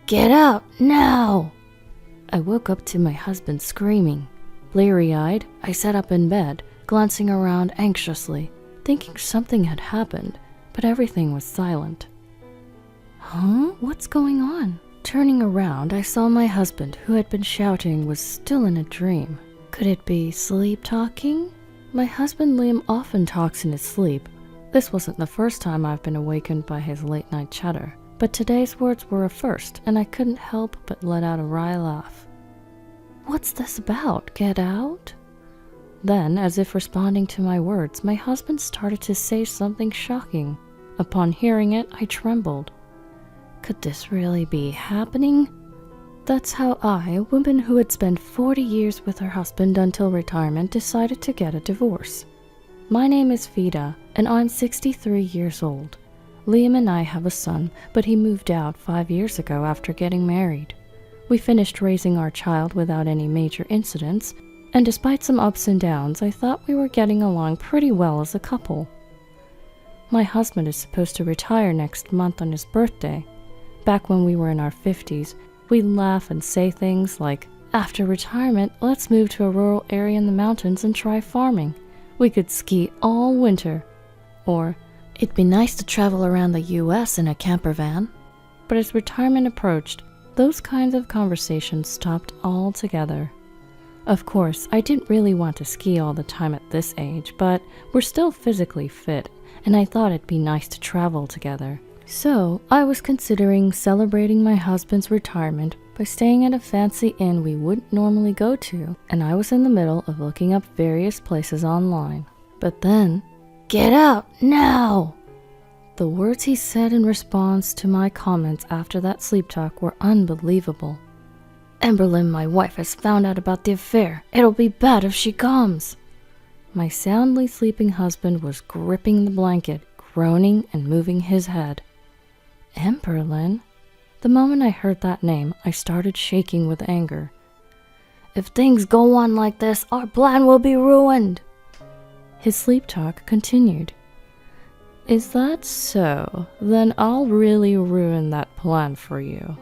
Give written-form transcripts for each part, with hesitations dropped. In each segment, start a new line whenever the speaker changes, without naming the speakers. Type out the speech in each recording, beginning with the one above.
Get out, now! I woke up to my husband screaming. Bleary-eyed, I sat up in bed, glancing around anxiously, thinking something had happened, but everything was silent. Huh? What's going on? Turning around, I saw my husband, who had been shouting, was still in a dream. Could it be sleep talking? My husband Liam often talks in his sleep. This wasn't the first time I've been awakened by his late-night chatter, but today's words were a first, and I couldn't help but let out a wry laugh. What's this about? Get out? Then, as if responding to my words, my husband started to say something shocking. Upon hearing it, I trembled. Could this really be happening? That's how I, a woman who had spent 40 years with her husband until retirement, decided to get a divorce. My name is Vida, and I'm 63 years old. Liam and I have a son, but he moved out 5 years ago after getting married. We finished raising our child without any major incidents, and despite some ups and downs, I thought we were getting along pretty well as a couple. My husband is supposed to retire next month on his birthday. Back when we were in our 50s, we'd laugh and say things like, after retirement, let's move to a rural area in the mountains and try farming. We could ski all winter. Or, it'd be nice to travel around the US in a camper van. But as retirement approached, those kinds of conversations stopped altogether. Of course, I didn't really want to ski all the time at this age, but we're still physically fit, and I thought it'd be nice to travel together. So, I was considering celebrating my husband's retirement by staying at a fancy inn we wouldn't normally go to, and I was in the middle of looking up various places online. But then, get out, now! The words he said in response to my comments after that sleep talk were unbelievable. Emberlyn, my wife, has found out about the affair. It'll be bad if she comes. My soundly sleeping husband was gripping the blanket, groaning and moving his head. Emberlyn? The moment I heard that name, I started shaking with anger. If things go on like this, our plan will be ruined. His sleep talk continued. Is that so? Then I'll really ruin that plan for you.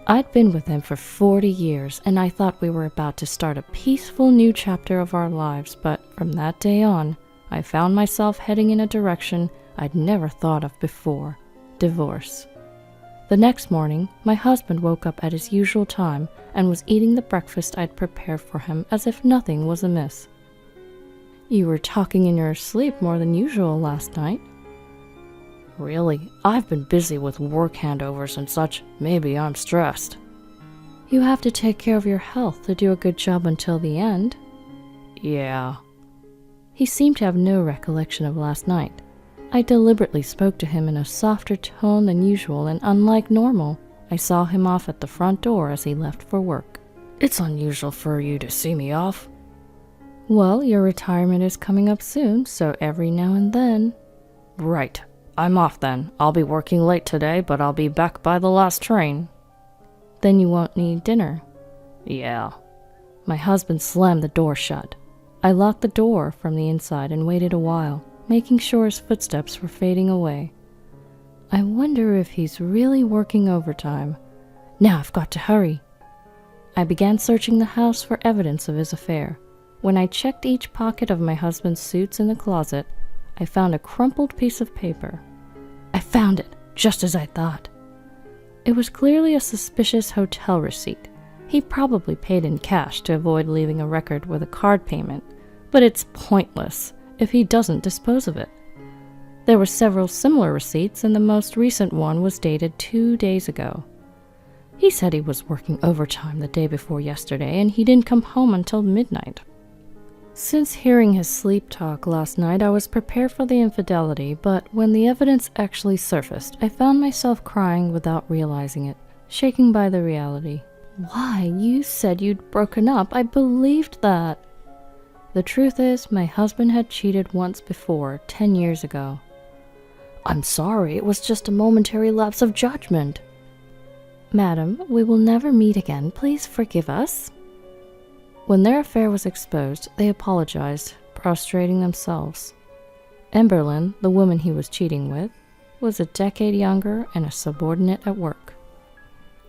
I'd been with him for 40 years, and I thought we were about to start a peaceful new chapter of our lives, but from that day on, I found myself heading in a direction I'd never thought of before. Divorce. The next morning, my husband woke up at his usual time and was eating the breakfast I'd prepared for him as if nothing was amiss. You were talking in your sleep more than usual last night. Really, I've been busy with work handovers and such. Maybe I'm stressed. You have to take care of your health to do a good job until the end. Yeah. He seemed to have no recollection of last night. I deliberately spoke to him in a softer tone than usual, and unlike normal, I saw him off at the front door as he left for work. It's unusual for you to see me off. Well, your retirement is coming up soon, so every now and then. Right. I'm off then. I'll be working late today, but I'll be back by the last train. Then you won't need dinner. Yeah. My husband slammed the door shut. I locked the door from the inside and waited a while, making sure his footsteps were fading away. I wonder if he's really working overtime. Now I've got to hurry. I began searching the house for evidence of his affair. When I checked each pocket of my husband's suits in the closet, I found a crumpled piece of paper. I found it, just as I thought. It was clearly a suspicious hotel receipt. He probably paid in cash to avoid leaving a record with a card payment, but it's pointless if he doesn't dispose of it. There were several similar receipts, and the most recent one was dated 2 days ago. He said he was working overtime the day before yesterday, and he didn't come home until midnight. Since hearing his sleep talk last night, I was prepared for the infidelity, but when the evidence actually surfaced, I found myself crying without realizing it, shaken by the reality. Why, you said you'd broken up. I believed that. The truth is, my husband had cheated once before, 10 years ago. I'm sorry, it was just a momentary lapse of judgment. Madam, we will never meet again. Please forgive us. When their affair was exposed, they apologized, prostrating themselves. Emberlyn, the woman he was cheating with, was a decade younger and a subordinate at work.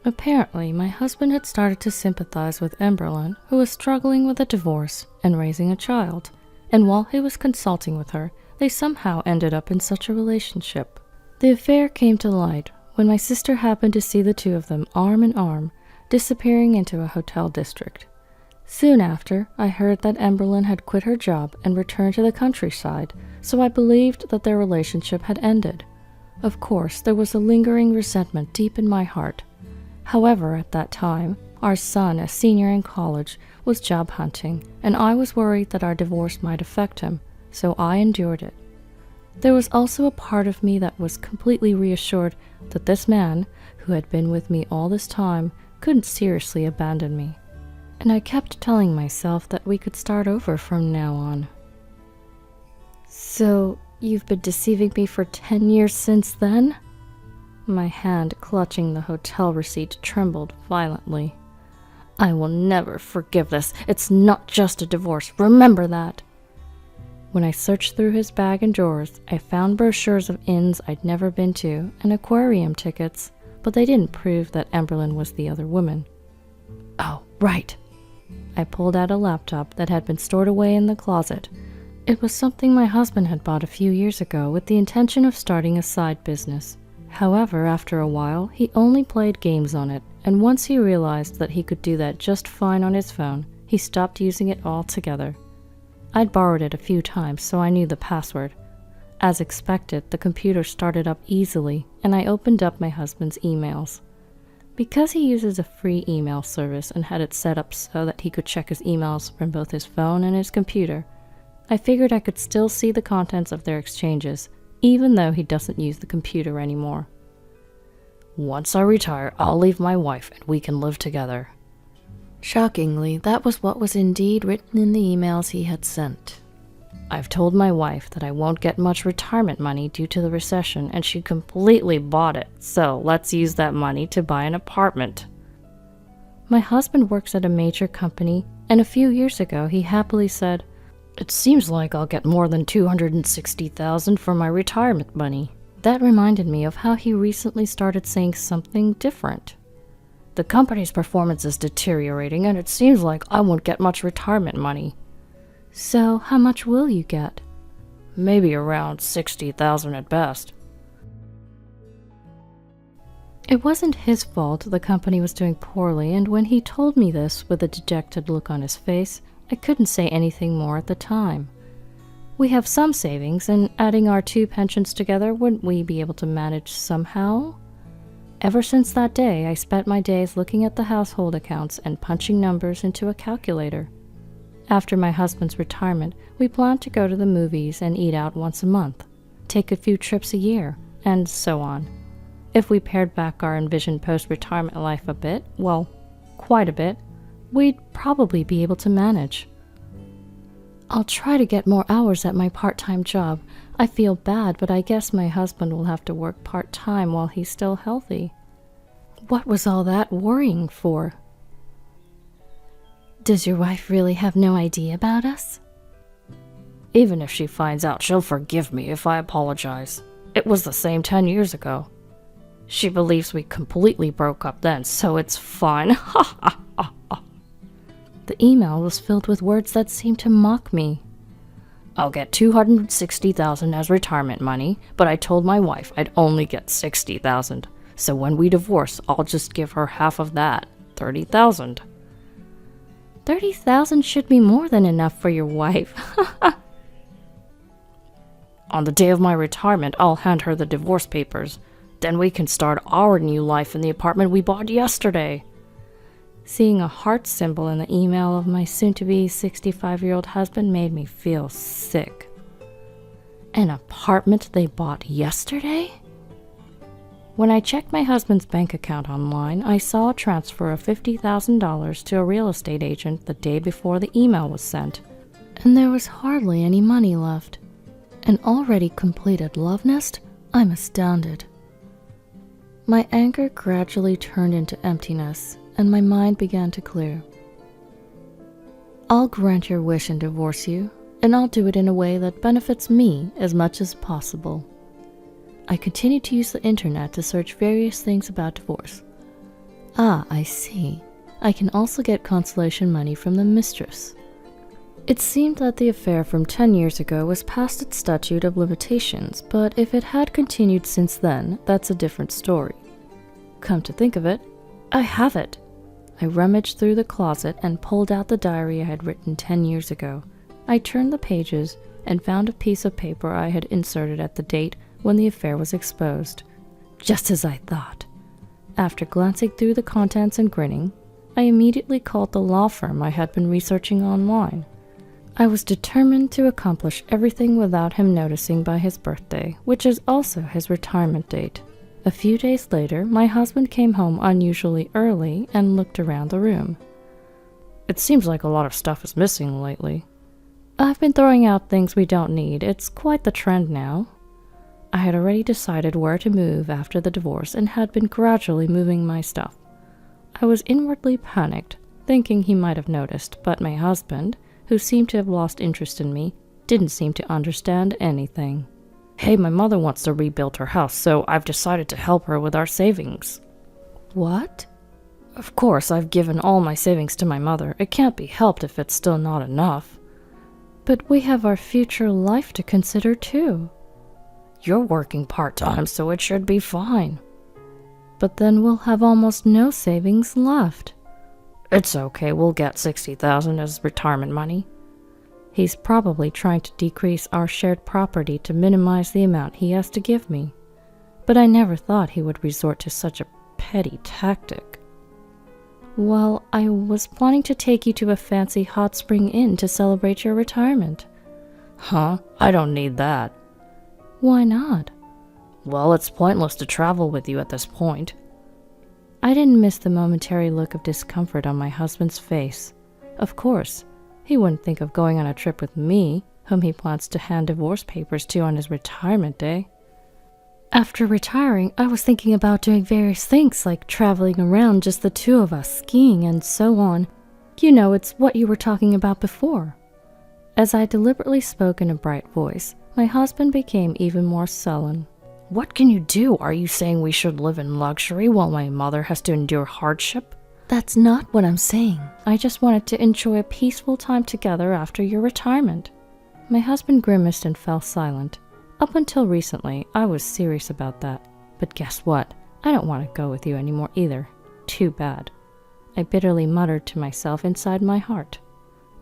Apparently, my husband had started to sympathize with Emberlyn, who was struggling with a divorce and raising a child, and while he was consulting with her, they somehow ended up in such a relationship. The affair came to light when my sister happened to see the two of them arm in arm, disappearing into a hotel district. Soon after, I heard that Emberlyn had quit her job and returned to the countryside, so I believed that their relationship had ended. Of course, there was a lingering resentment deep in my heart. However, at that time, our son, a senior in college, was job hunting, and I was worried that our divorce might affect him, so I endured it. There was also a part of me that was completely reassured that this man, who had been with me all this time, couldn't seriously abandon me. And I kept telling myself that we could start over from now on. So, you've been deceiving me for 10 years since then? My hand clutching the hotel receipt trembled violently. I will never forgive this. It's not just a divorce. Remember that. When I searched through his bag and drawers, I found brochures of inns I'd never been to and aquarium tickets, but they didn't prove that Emberlyn was the other woman. Oh, right. I pulled out a laptop that had been stored away in the closet. It was something my husband had bought a few years ago with the intention of starting a side business. However, after a while, he only played games on it, and once he realized that he could do that just fine on his phone, he stopped using it altogether. I'd borrowed it a few times, so I knew the password. As expected, the computer started up easily, and I opened up my husband's emails. Because he uses a free email service and had it set up so that he could check his emails from both his phone and his computer, I figured I could still see the contents of their exchanges, even though he doesn't use the computer anymore. Once I retire, I'll leave my wife and we can live together. Shockingly, that was what was indeed written in the emails he had sent. I've told my wife that I won't get much retirement money due to the recession, and she completely bought it, so let's use that money to buy an apartment. My husband works at a major company, and a few years ago he happily said, "It seems like I'll get more than $260,000 for my retirement money." That reminded me of how he recently started saying something different. The company's performance is deteriorating, and it seems like I won't get much retirement money. So, how much will you get? Maybe around $60,000 at best. It wasn't his fault the company was doing poorly, and when he told me this with a dejected look on his face, I couldn't say anything more at the time. We have some savings, and adding our two pensions together, wouldn't we be able to manage somehow? Ever since that day, I spent my days looking at the household accounts and punching numbers into a calculator. After my husband's retirement, we planned to go to the movies and eat out once a month, take a few trips a year, and so on. If we pared back our envisioned post-retirement life a bit, well, quite a bit, we'd probably be able to manage. I'll try to get more hours at my part-time job. I feel bad, but I guess my husband will have to work part-time while he's still healthy. What was all that worrying for? Does your wife really have no idea about us? Even if she finds out, she'll forgive me if I apologize. It was the same 10 years ago. She believes we completely broke up then, so it's fine. Ha ha ha ha. The email was filled with words that seemed to mock me. I'll get $260,000 as retirement money, but I told my wife I'd only get $60,000. So when we divorce, I'll just give her half of that, $30,000. $30,000 should be more than enough for your wife. On the day of my retirement, I'll hand her the divorce papers. Then we can start our new life in the apartment we bought yesterday. Seeing a heart symbol in the email of my soon-to-be 65-year-old husband made me feel sick. An apartment they bought yesterday? When I checked my husband's bank account online, I saw a transfer of $50,000 to a real estate agent the day before the email was sent, and there was hardly any money left. An already completed love nest? I'm astounded. My anger gradually turned into emptiness, and my mind began to clear. I'll grant your wish and divorce you, and I'll do it in a way that benefits me as much as possible. I continued to use the internet to search various things about divorce. Ah, I see. I can also get consolation money from the mistress. It seemed that the affair from 10 years ago was past its statute of limitations, but if it had continued since then, that's a different story. Come to think of it, I have it. I rummaged through the closet and pulled out the diary I had written 10 years ago. I turned the pages and found a piece of paper I had inserted at the date when the affair was exposed. Just as I thought. After glancing through the contents and grinning, I immediately called the law firm I had been researching online. I was determined to accomplish everything without him noticing by his birthday, which is also his retirement date. A few days later, my husband came home unusually early and looked around the room. It seems like a lot of stuff is missing lately. I've been throwing out things we don't need. It's quite the trend now. I had already decided where to move after the divorce and had been gradually moving my stuff. I was inwardly panicked, thinking he might have noticed, but my husband, who seemed to have lost interest in me, didn't seem to understand anything. Hey, my mother wants to rebuild her house, so I've decided to help her with our savings. What? Of course, I've given all my savings to my mother. It can't be helped if it's still not enough. But we have our future life to consider too. You're working part-time, so it should be fine. But then we'll have almost no savings left. It's okay, we'll get $60,000 as retirement money. He's probably trying to decrease our shared property to minimize the amount he has to give me. But I never thought he would resort to such a petty tactic. Well, I was planning to take you to a fancy hot spring inn to celebrate your retirement. Huh? I don't need that. Why not? Well, it's pointless to travel with you at this point. I didn't miss the momentary look of discomfort on my husband's face. Of course, he wouldn't think of going on a trip with me, whom he plans to hand divorce papers to on his retirement day. After retiring, I was thinking about doing various things like traveling around just the two of us, skiing and so on. You know, it's what you were talking about before. As I deliberately spoke in a bright voice, my husband became even more sullen. What can you do? Are you saying we should live in luxury while my mother has to endure hardship? That's not what I'm saying. I just wanted to enjoy a peaceful time together after your retirement. My husband grimaced and fell silent. Up until recently, I was serious about that. But guess what? I don't want to go with you anymore either. Too bad. I bitterly muttered to myself inside my heart.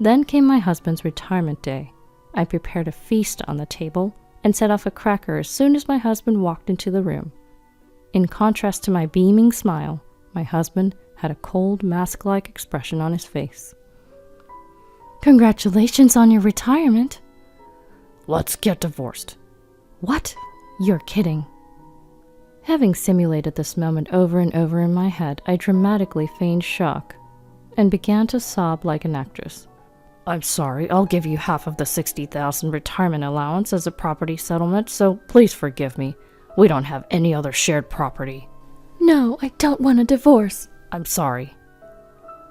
Then came my husband's retirement day. I prepared a feast on the table and set off a cracker as soon as my husband walked into the room. In contrast to my beaming smile, my husband had a cold, mask-like expression on his face. Congratulations on your retirement. Let's get divorced. What? You're kidding. Having simulated this moment over and over in my head, I dramatically feigned shock and began to sob like an actress. I'm sorry, I'll give you half of the $60,000 retirement allowance as a property settlement, so please forgive me. We don't have any other shared property. No, I don't want a divorce. I'm sorry.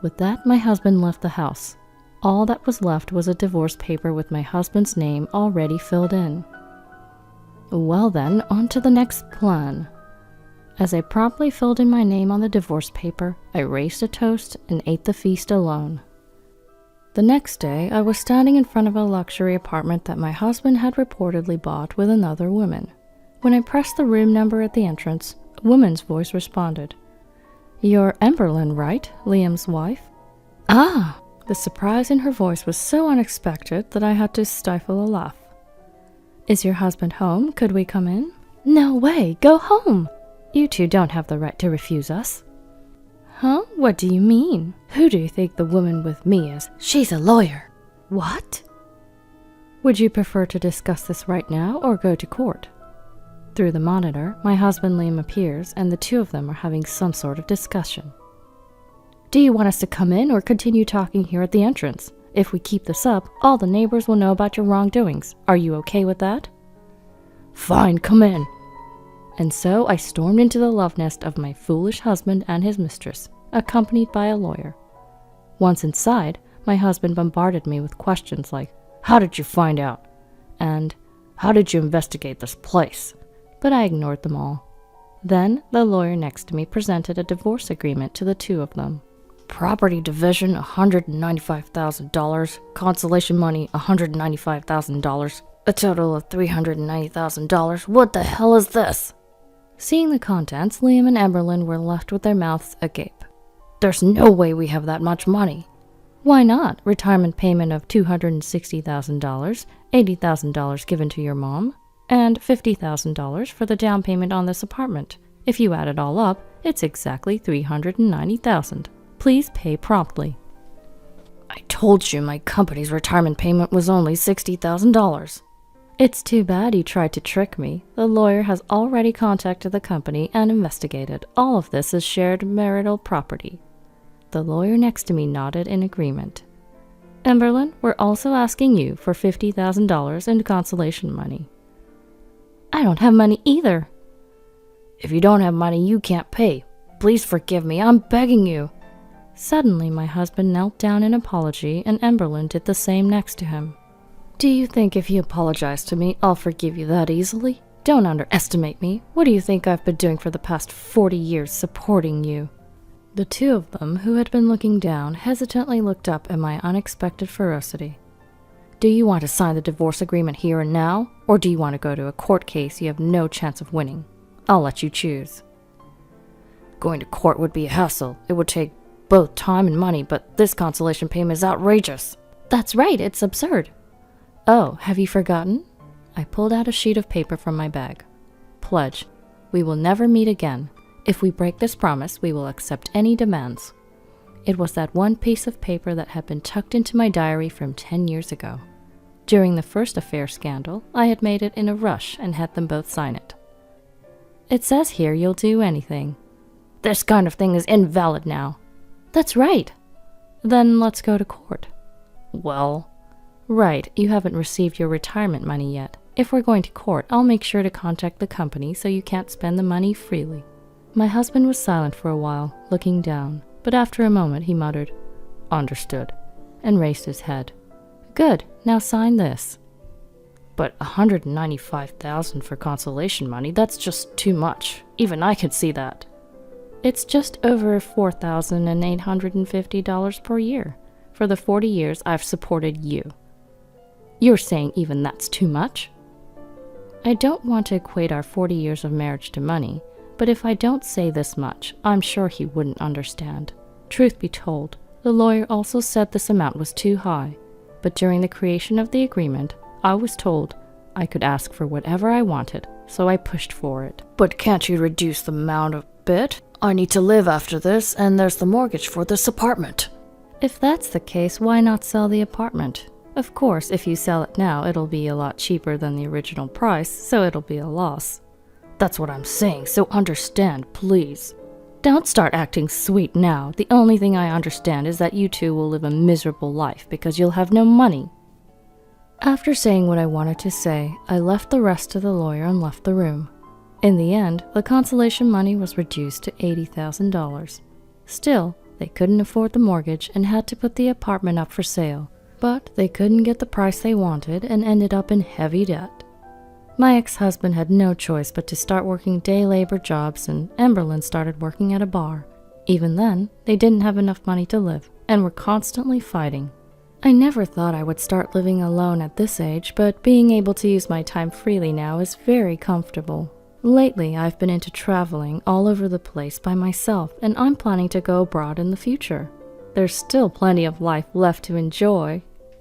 With that, my husband left the house. All that was left was a divorce paper with my husband's name already filled in. Well then, on to the next plan. As I promptly filled in my name on the divorce paper, I raised a toast and ate the feast alone. The next day, I was standing in front of a luxury apartment that my husband had reportedly bought with another woman. When I pressed the room number at the entrance, a woman's voice responded. You're Emberlyn, right? Liam's wife? Ah! The surprise in her voice was so unexpected that I had to stifle a laugh. Is your husband home? Could we come in? No way! Go home! You two don't have the right to refuse us. Huh? What do you mean? Who do you think the woman with me is? She's a lawyer. What? Would you prefer to discuss this right now or go to court? Through the monitor, my husband Liam appears and the two of them are having some sort of discussion. Do you want us to come in or continue talking here at the entrance? If we keep this up, all the neighbors will know about your wrongdoings. Are you okay with that? Fine, come in. And so I stormed into the love nest of my foolish husband and his mistress, accompanied by a lawyer. Once inside, my husband bombarded me with questions like, how did you find out? And how did you investigate this place? But I ignored them all. Then the lawyer next to me presented a divorce agreement to the two of them. Property division, $195,000. Consolation money, $195,000. A total of $390,000. What the hell is this? Seeing the contents, Liam and Emberlyn were left with their mouths agape. There's no way we have that much money. Why not? Retirement payment of $260,000, $80,000 given to your mom, and $50,000 for the down payment on this apartment. If you add it all up, it's exactly $390,000. Please pay promptly. I told you my company's retirement payment was only $60,000. It's too bad you tried to trick me. The lawyer has already contacted the company and investigated. All of this is shared marital property. The lawyer next to me nodded in agreement. Emberlyn, we're also asking you for $50,000 in consolation money. I don't have money either. If you don't have money, you can't pay. Please forgive me, I'm begging you. Suddenly, my husband knelt down in apology, and Emberlyn did the same next to him. Do you think if you apologize to me, I'll forgive you that easily? Don't underestimate me. What do you think I've been doing for the past 40 years supporting you? The two of them, who had been looking down, hesitantly looked up at my unexpected ferocity. Do you want to sign the divorce agreement here and now, or do you want to go to a court case you have no chance of winning? I'll let you choose. Going to court would be a hassle. It would take both time and money, but this consolation payment is outrageous. That's right, it's absurd. Oh, have you forgotten? I pulled out a sheet of paper from my bag. Pledge. We will never meet again. If we break this promise, we will accept any demands. It was that one piece of paper that had been tucked into my diary from 10 years ago. During the first affair scandal, I had made it in a rush and had them both sign it. It says here you'll do anything. This kind of thing is invalid now. That's right. Then let's go to court. Well, right, you haven't received your retirement money yet. If we're going to court, I'll make sure to contact the company so you can't spend the money freely. My husband was silent for a while, looking down, but after a moment he muttered, Understood, and raised his head. Good, now sign this. But $195,000 for consolation money, that's just too much. Even I could see that. It's just over $4,850 per year for the 40 years I've supported you. You're saying even that's too much? I don't want to equate our 40 years of marriage to money, but if I don't say this much, I'm sure he wouldn't understand. Truth be told, the lawyer also said this amount was too high, but during the creation of the agreement, I was told I could ask for whatever I wanted, so I pushed for it. But can't you reduce the amount a bit? I need to live after this, and there's the mortgage for this apartment. If that's the case, why not sell the apartment? Of course, if you sell it now, it'll be a lot cheaper than the original price, so it'll be a loss. That's what I'm saying, so understand, please. Don't start acting sweet now. The only thing I understand is that you two will live a miserable life because you'll have no money. After saying what I wanted to say, I left the rest to the lawyer and left the room. In the end, the consolation money was reduced to $80,000. Still, they couldn't afford the mortgage and had to put the apartment up for sale, but they couldn't get the price they wanted and ended up in heavy debt. My ex-husband had no choice but to start working day labor jobs, and Emberlyn started working at a bar. Even then, they didn't have enough money to live and were constantly fighting. I never thought I would start living alone at this age, but being able to use my time freely now is very comfortable. Lately, I've been into traveling all over the place by myself, and I'm planning to go abroad in the future. There's still plenty of life left to enjoy,